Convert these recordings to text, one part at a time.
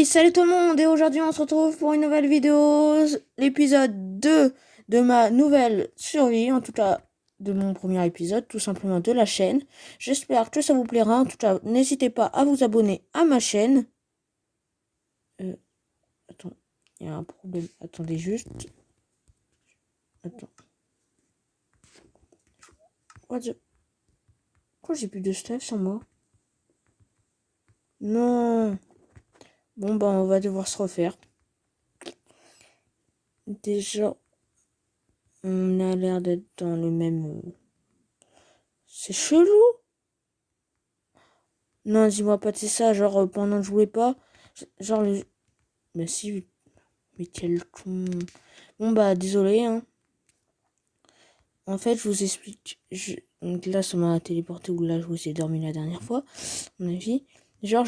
Hey, salut tout le monde et aujourd'hui on se retrouve pour une nouvelle vidéo, l'épisode 2 de ma nouvelle survie, en tout cas de mon premier épisode, tout simplement de la chaîne. J'espère que ça vous plaira, en tout cas n'hésitez pas à vous abonner à ma chaîne. Attends, il y a un problème, attendez juste. Attends. Pourquoi j'ai plus de stuff sur moi? Non. Bon bah on va devoir se refaire. Déjà, on a l'air d'être dans le même... C'est chelou. Non, dis-moi pas de c'est ça, genre pendant que je jouais pas, genre le... Mais si, mais quel con. Bon bah désolé, hein. En fait, je vous explique. Donc là, ça m'a téléporté où là, je vous ai dormi la dernière fois, à mon avis. Genre,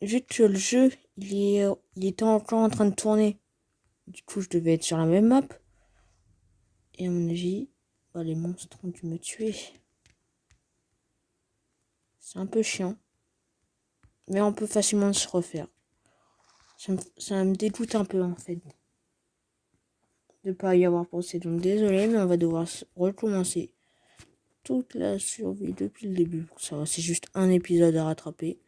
vu que le jeu, il était encore en train de tourner. Du coup, je devais être sur la même map. Et à mon avis, bah, les monstres ont dû me tuer. C'est un peu chiant. Mais on peut facilement se refaire. Ça me dégoûte un peu, en fait, de pas y avoir pensé. Donc désolé, mais on va devoir recommencer toute la survie depuis le début. Ça va, c'est juste un épisode à rattraper.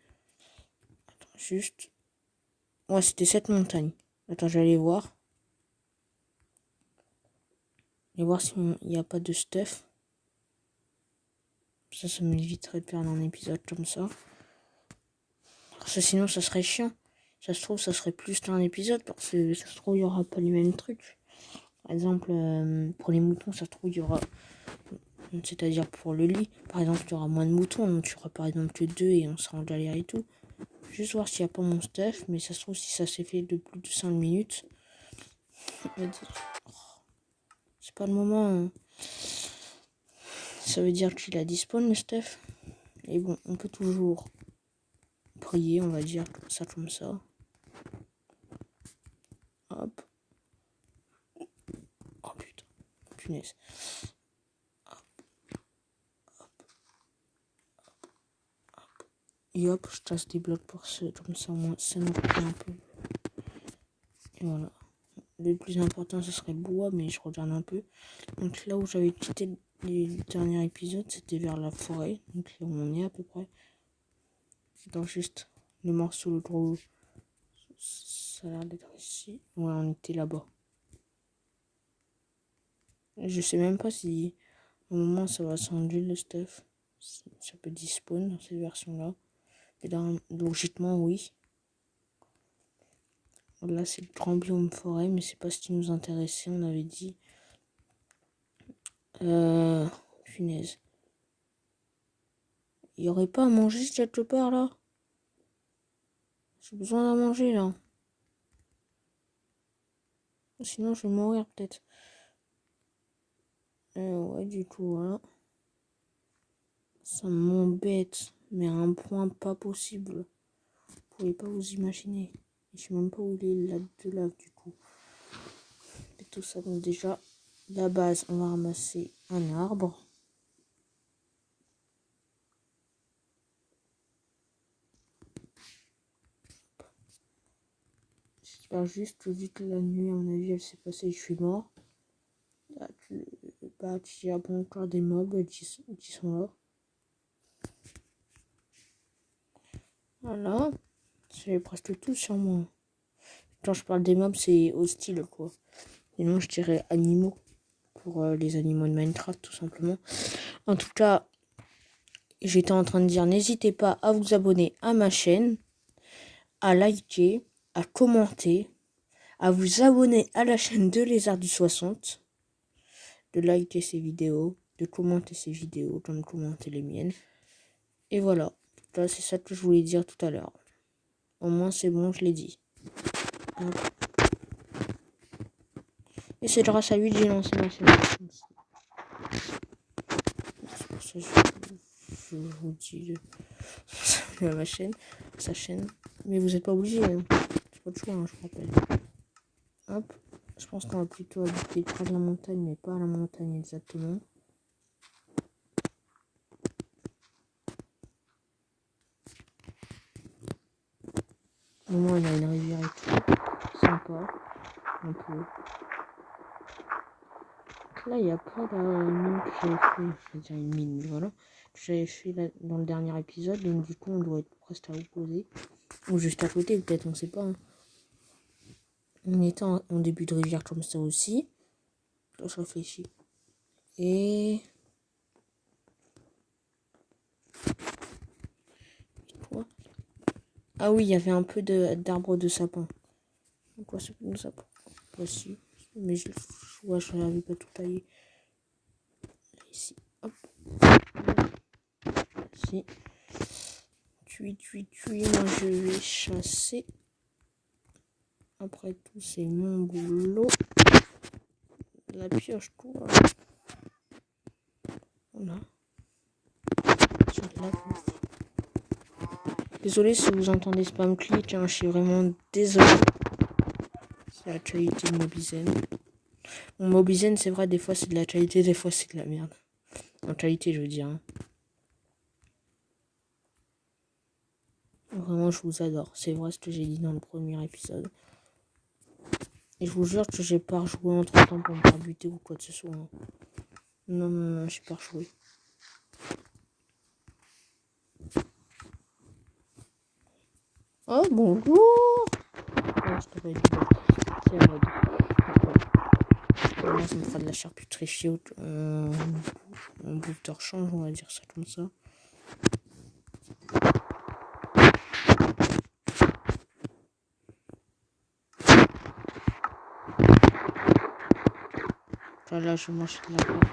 Attends, juste... Ouais, c'était cette montagne. Attends, je vais aller voir. Et voir s'il n'y a pas de stuff. Ça m'éviterait de perdre un épisode comme ça. Parce que sinon, ça serait chiant. Ça se trouve, ça serait plus qu'un épisode. Parce que ça se trouve, il n'y aura pas les mêmes trucs. Par exemple, pour les moutons, ça se trouve, il y aura... C'est-à-dire pour le lit, par exemple, il y aura moins de moutons. Donc, il y aura par exemple que 2 et on sera en galère et tout. Juste voir s'il n'y a pas mon stuff. Mais ça se trouve, si ça s'est fait de plus de 5 minutes. C'est pas le moment. Hein. Ça veut dire qu'il a dispawn le stuff. Et bon, on peut toujours prier, on va dire ça comme ça. Hop. Oh putain. Punaise. Hop. Hop. Hop. Et hop, je tasse des blocs pour ce. Comme ça, au moins, ça nous prend un peu. Et voilà. Le plus important, ce serait le bois, mais je regarde un peu. Donc là où j'avais quitté les derniers épisodes, c'était vers la forêt. Donc là où on est à peu près. Dans juste le morceau, le gros. Ça a l'air d'être ici. Ouais, on était là-bas. Je sais même pas si au moment ça va changer le stuff. Ça peut dispawn dans cette version-là. Et là, logiquement, oui. Là, c'est le grand biome forêt, mais c'est pas ce qui nous intéressait, on avait dit. Punaise. Il y aurait pas à manger quelque part là? J'ai besoin d'à manger là. Sinon, je vais mourir peut-être. Ouais, du coup, voilà. Ça m'embête, mais à un point pas possible. Vous pouvez pas vous imaginer. Je sais même pas où il est là de là du coup. Et tout ça, donc déjà, la base, on va ramasser un arbre. J'espère juste que vu que la nuit, à mon avis, elle s'est passée, je suis mort. Là, il y a bon encore des mobs qui sont là. Voilà. C'est presque tout sur moi. Quand je parle des mobs, c'est hostile, quoi. Sinon, je dirais animaux. Pour les animaux de Minecraft, tout simplement. En tout cas, j'étais en train de dire, n'hésitez pas à vous abonner à ma chaîne, à liker, à commenter, à vous abonner à la chaîne de Lézard du 60, de liker ses vidéos, de commenter ses vidéos, comme commenter les miennes. Et voilà, c'est ça que je voulais dire tout à l'heure. Au moins c'est bon, je l'ai dit. Et c'est grâce à lui que j'ai lancé ma chaîne. C'est pour ça que je vous dis de ma chaîne, sa chaîne. Mais vous n'êtes pas obligé, hein. C'est pas de choix, hein, je rappelle. Hop, je pense qu'on va plutôt habiter près de la montagne, mais pas à la montagne exactement. Au moins, il y a une rivière et tout. Sympa. Un peu. Donc là, il n'y a pas la mine que j'avais fait. Je vais dire une mine, mais voilà. Que j'avais fait là, dans le dernier épisode. Donc, du coup, on doit être presque à l'opposé. Ou juste à côté, peut-être, on sait pas. Hein. On était en début de rivière comme ça aussi. Là, je réfléchis. Et quoi? Ah oui, il y avait un peu d'arbres de sapin. Quoi, c'est pas de sapin? Bah si. Mais je l'avais pas tout taillé. Ici. Hop. Ici. Tui. Moi, je vais chasser. Après tout, c'est mon boulot. La pioche, tout. Voilà. Désolé si vous entendez spam click, hein, je suis vraiment désolé. C'est l'actualité de Mobizen. Bon, Mobizen, c'est vrai, des fois c'est de l'actualité, des fois c'est de la merde. L'actualité, je veux dire. Hein. Vraiment, je vous adore. C'est vrai ce que j'ai dit dans le premier épisode. Et je vous jure que j'ai pas rejoué entre temps pour me faire buter ou quoi que ce soit. Hein. Non, j'ai pas rejoué. Oh, bonjour! Oh, je t'aurais dit. C'est en mode. Moi, ça me fera de la charcuterie chiotte. On bouffe de rechange, on va dire ça comme ça. Là, je mange de la pâte.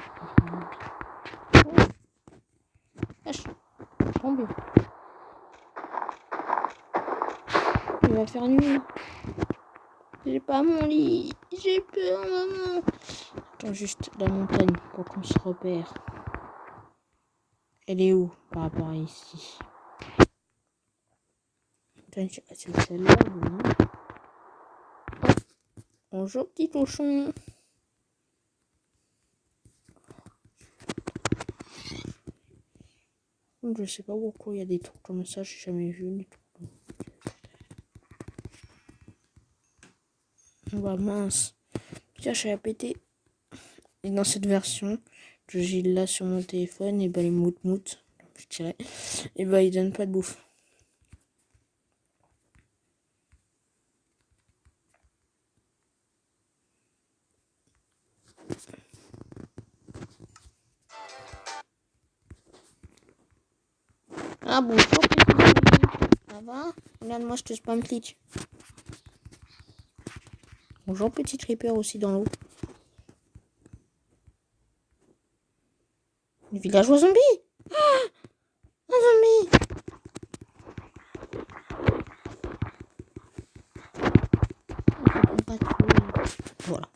Wesh, tombé. Il va faire nuit. J'ai pas mon lit. J'ai peur, maman. Attends juste la montagne pour qu'on se repère. Elle est où par rapport à ici? Attends, c'est celle-là, non? Bonjour, petit cochon. Je sais pas pourquoi il y a des trucs comme ça, j'ai jamais vu des trucs. Bah mince. Tiens, j'ai pété. Et dans cette version que j'ai là sur mon téléphone, et bah les mout-mout, je dirais, et bah ils donnent pas de bouffe. Ah bonjour petit ami. Ça va? Regarde-moi, je te spam click. Bonjour petit creeper aussi dans l'eau. Le villageois zombie. Ah, un zombie. Voilà.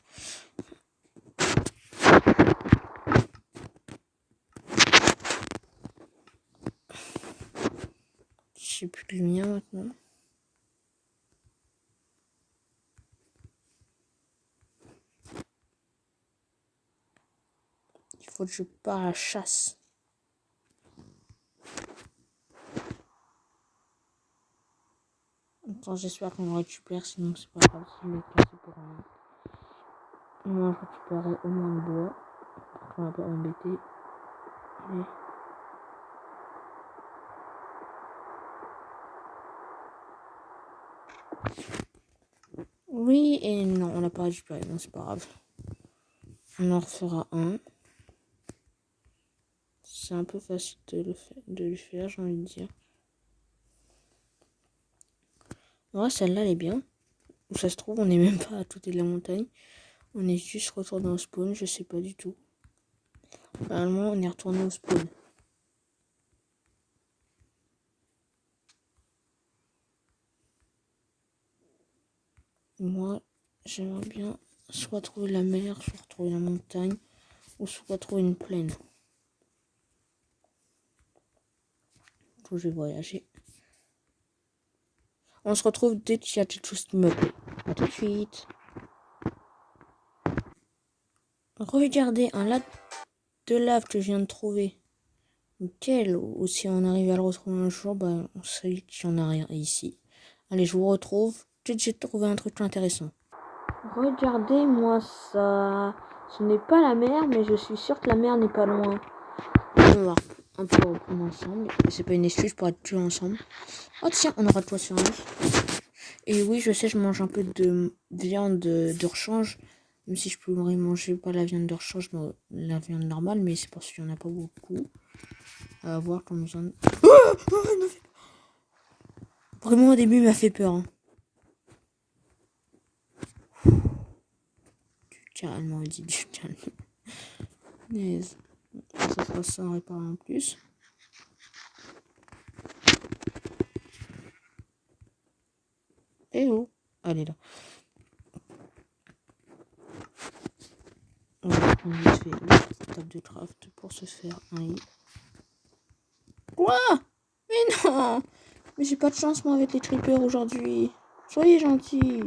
Je sais plus de lumière maintenant. Il faut que je parte à la chasse. Attends, j'espère qu'on le récupère, sinon c'est pas grave si je vais casser pour rien. Moi, je récupérerai au moins le bois. On va pas embêter. Allez. Oui et non, on n'a pas récupéré, non c'est pas grave. On en refera un. C'est un peu facile de le faire, j'ai envie de dire. Ouais, celle-là elle est bien. Où ça se trouve, on n'est même pas à côté de la montagne. On est juste retourné au spawn, je sais pas du tout. Normalement, on est retourné au spawn. Moi, j'aimerais bien soit trouver la mer, soit trouver la montagne, ou soit trouver une plaine. Où je vais voyager. On se retrouve dès qu'il y a quelque chose qui me plaît. A tout de suite. Regardez un lac de lave que je viens de trouver. Nickel. Ou si on arrive à le retrouver un jour, bah, on sait qu'il n'y en a rien ici. Allez, je vous retrouve. J'ai trouvé un truc intéressant. Regardez-moi ça. Ce n'est pas la mer, mais je suis sûre que la mer n'est pas loin. On va un peu reprendre ensemble. Et c'est pas une excuse pour être tués ensemble. Oh tiens, on aura de quoi sur un lit. Et oui, je sais, je mange un peu de viande de rechange. Même si je pourrais manger pas la viande de rechange, mais la viande normale. Mais c'est parce qu'il n'y en a pas beaucoup. À voir comme ils en... Vraiment, au début, il m'a fait peur. Hein. Du calme, il dit du calme. Yes. Ça sera sans réparer en plus. Eh oh, elle est là. On va prendre vite fait une table de craft pour se faire un lit. Quoi? Mais non! Mais j'ai pas de chance moi avec les trippers aujourd'hui. Soyez gentils.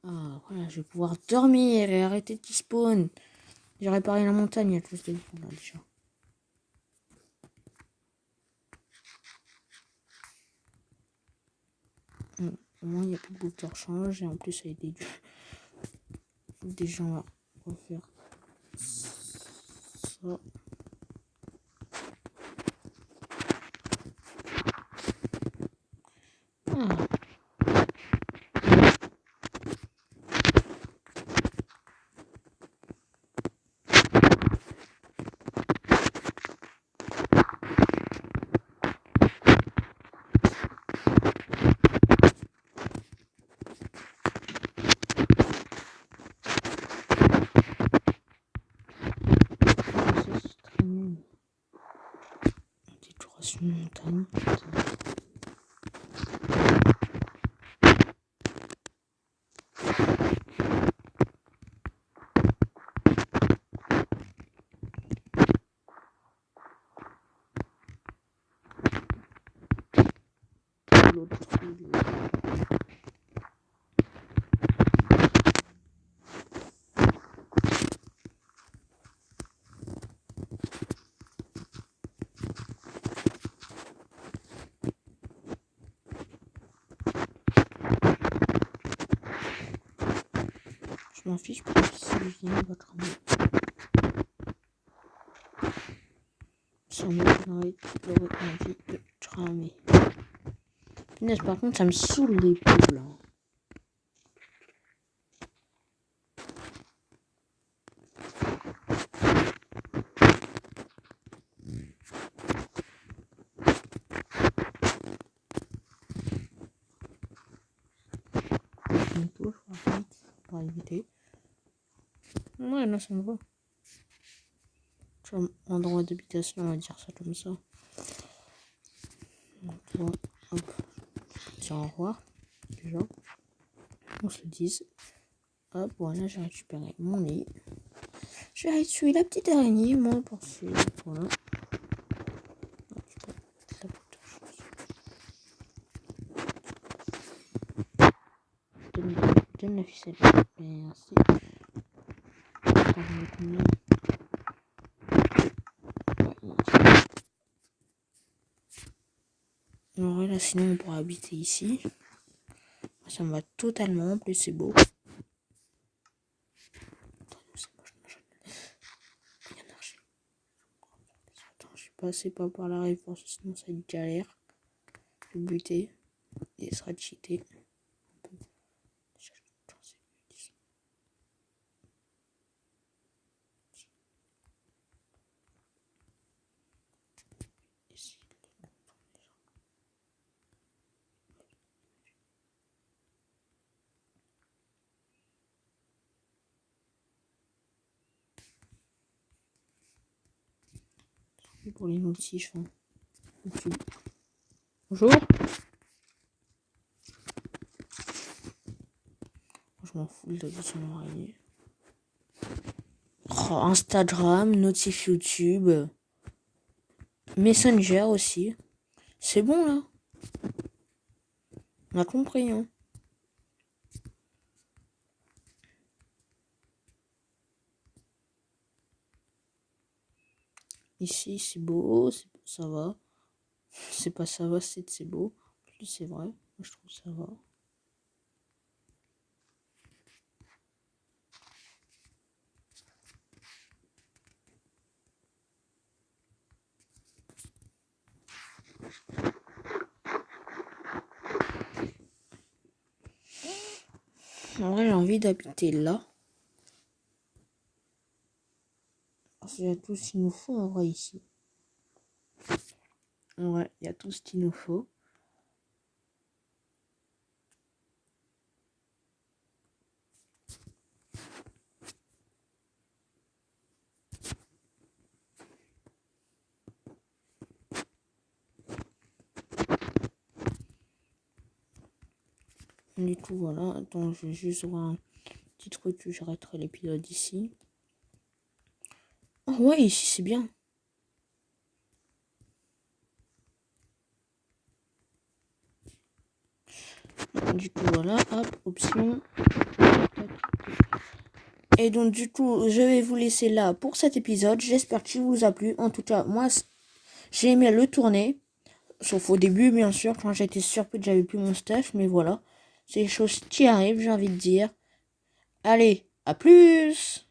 Ah voilà, je vais pouvoir dormir et arrêter de spawn. J'ai réparé la montagne à cause de vous là déjà. Au moins il n'y a plus de bouffe de rechange et en plus ça a des gens on va faire ça. Ah. C'est très nul. Décoration de montagne. L'autre je m'en fiche parce que si je viens, il va cramer. Ça m'étonnerait qu'il aurait envie de cramer. Punaise, par contre, ça me saoule les poules là. Une touche, par contre, pour éviter. Ouais, là, ça me va. Endroit d'habitation, on va dire ça comme ça. Donc, là, hop. Tiens, au revoir. Déjà. On se le dise. Hop, voilà, j'ai récupéré mon lit. Je vais tuer la petite araignée, moi, pour ce. Voilà. J'aime la ficelle. Merci. Alors là, sinon, on pourra habiter ici. Ça me va totalement. En plus, c'est beau. Attends, je suis passé pas par la rive, sinon ça va être galère. Je vais buter. Et ça sera cheaté. Pour les notifs. Hein. Bonjour. Je m'en fous de son oreiller. Oh, Instagram, notif YouTube. Messenger aussi. C'est bon là. On a compris. Hein. Ici c'est beau, ça va. C'est pas ça va, c'est beau. Plus c'est vrai. Moi, je trouve que ça va. En vrai, j'ai envie d'habiter là. Parce qu'il y a tout ce qu'il nous faut en vrai ici. Ouais, il y a tout ce qu'il nous faut. Du coup, voilà. Attends, je vais juste voir un petit truc que j'arrêterai l'épisode ici. Oh ouais, ici c'est bien. Du coup, voilà, hop, option. Et donc, du coup, je vais vous laisser là pour cet épisode. J'espère qu'il vous a plu. En tout cas, moi, j'ai aimé le tourner. Sauf au début, bien sûr, quand j'étais surpris que j'avais plus mon stuff. Mais voilà, c'est des choses qui arrivent, j'ai envie de dire. Allez, à plus!